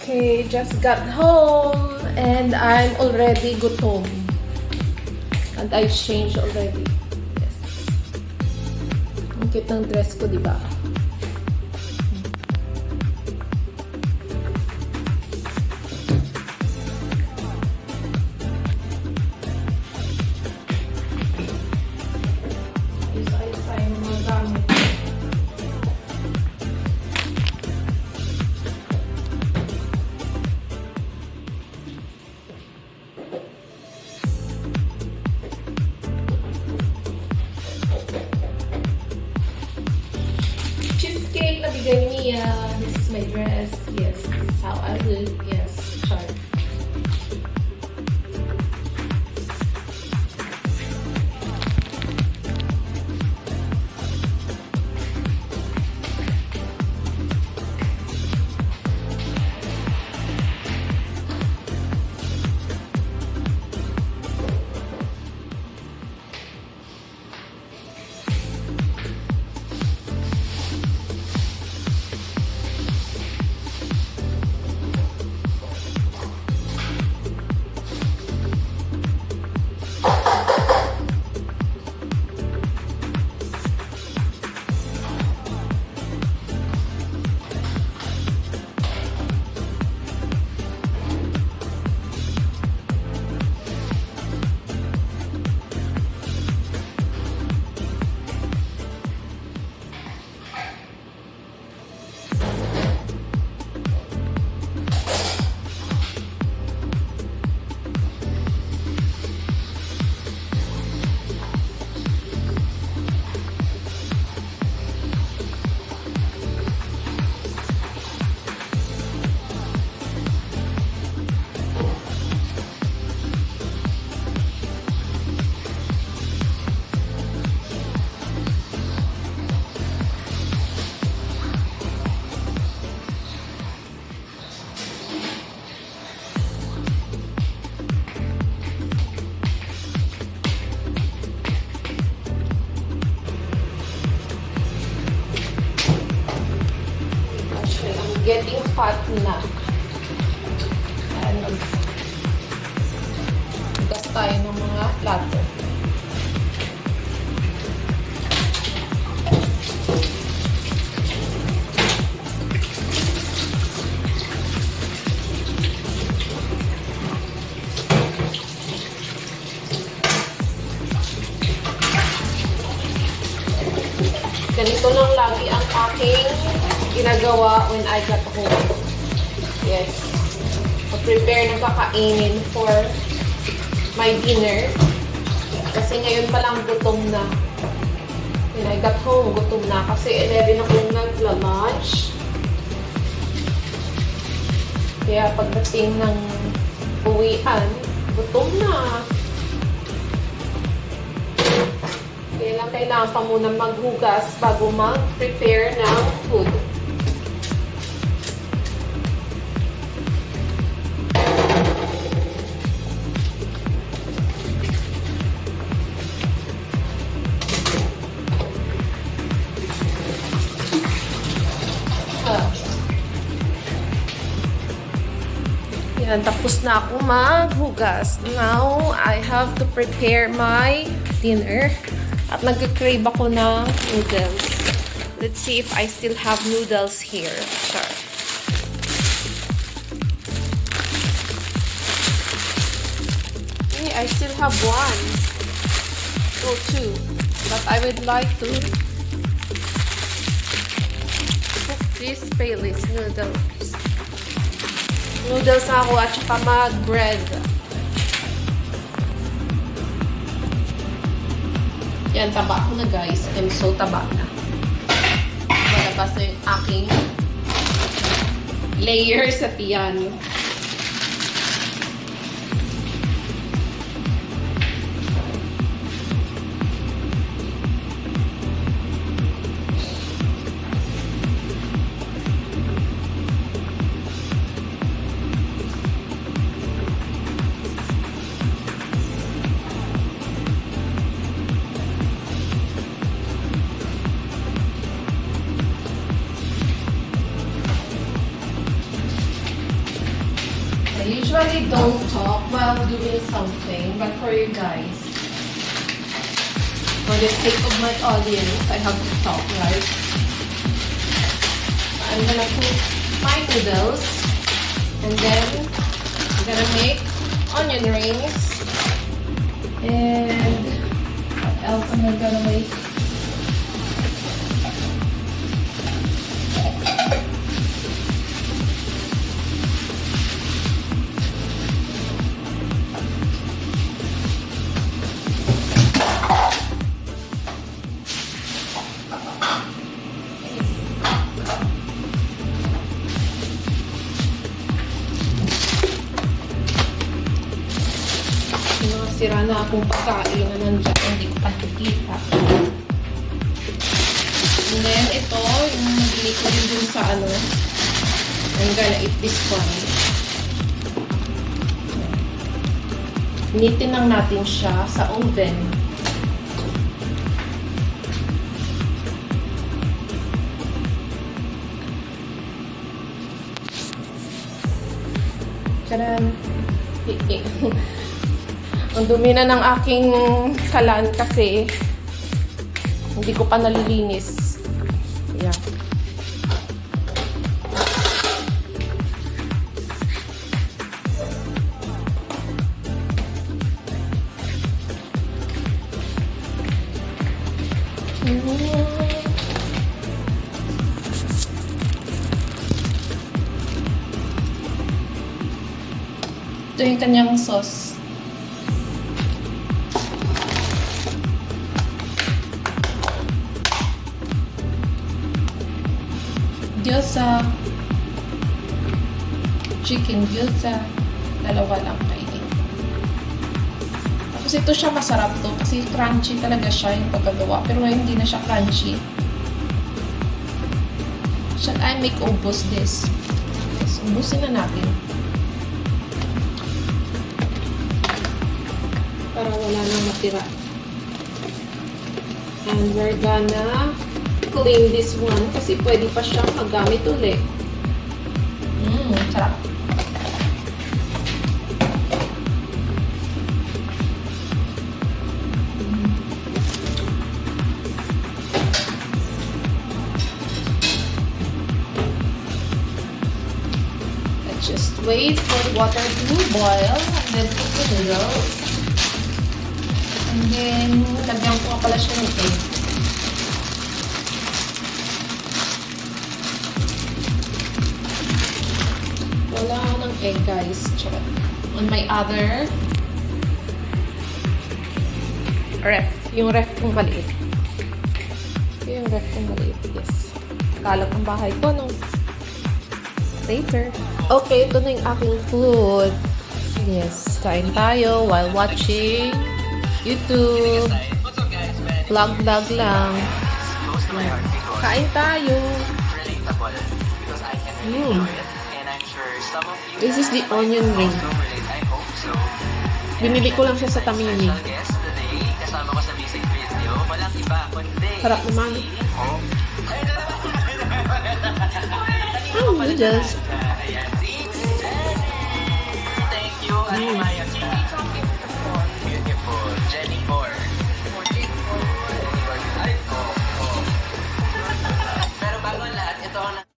Okay, just got home and I'm already gutom. And I changed already. Yes. Ang cute ng dress ko, di ba? Isa-isa yung mga gamit. Cheesecake na bigay niya. This is my dress. Yes, this is how I look. Yes, chart. Getting fat na. And gas tayo ng mga plato. Ganito lang lagi ang aking ginagawa when I got home. Yes. Prepare ng kakainin for my dinner. Kasi ngayon pa lang gutom na. When I got home, gutom na. Kasi 11 akong nagla-lunch. Kaya pagdating ng uwian, gutom na. Kaya lang kailangan pa muna maghugas bago mag-prepare ng food. Yan, tapos na ako maghugas. Now, I have to prepare my dinner. At nag-crave ako ng noodles. Let's see if I still have noodles here. Sure. Okay, I still have one. Oh, two. But I would like to cook this Payless noodles. Noodles ako at saka mag-bread. Yan, taba ko na guys. I'm so taba na. Malabas na yung aking layer sa tiyan. I usually don't talk while doing something, but for you guys, for the sake of my audience, I have to talk, right? I'm gonna put my noodles, and then I'm gonna make onion rings. And what else am I gonna make? Sira na akong pagkain na nandiyan, hindi ko pa nakikita. And then, ito, yung nabili ko rin dun sa ano, I'm gonna eat this one. Initin lang natin siya sa oven. Tadaan! Ang dumi na ng aking kalan kasi hindi ko pa nalilinis. Ayan. Ito yung kanyang sauce. Gyoza, chicken gyoza, dalawa lang kainin. Tapos ito siya masarap to kasi crunchy talaga siya yung pagkagawa. Pero ngayon hindi na siya crunchy. Shall I make ubos this? Yes, ubusin na natin. Para wala nang matira. And we're gonna clean this one kasi pwede pa siyang magamit ulit. Sarap. Let's just wait for the water to boil and then put the noodles. And then, lagyan ko pala siya ng egg. Wala ng egg, guys. Check. On my other ref. Yung ref kong maliit. Yung ref kong maliit. Yes. Kalat ang bahay ko, no? Later. Okay, ito na yung aking food. Yes. Kain tayo while watching YouTube. Vlog lang. Kain tayo. This is the onion ring. Binili ko lang siya sa Tamimi. Sarap naman. Oh, noodles.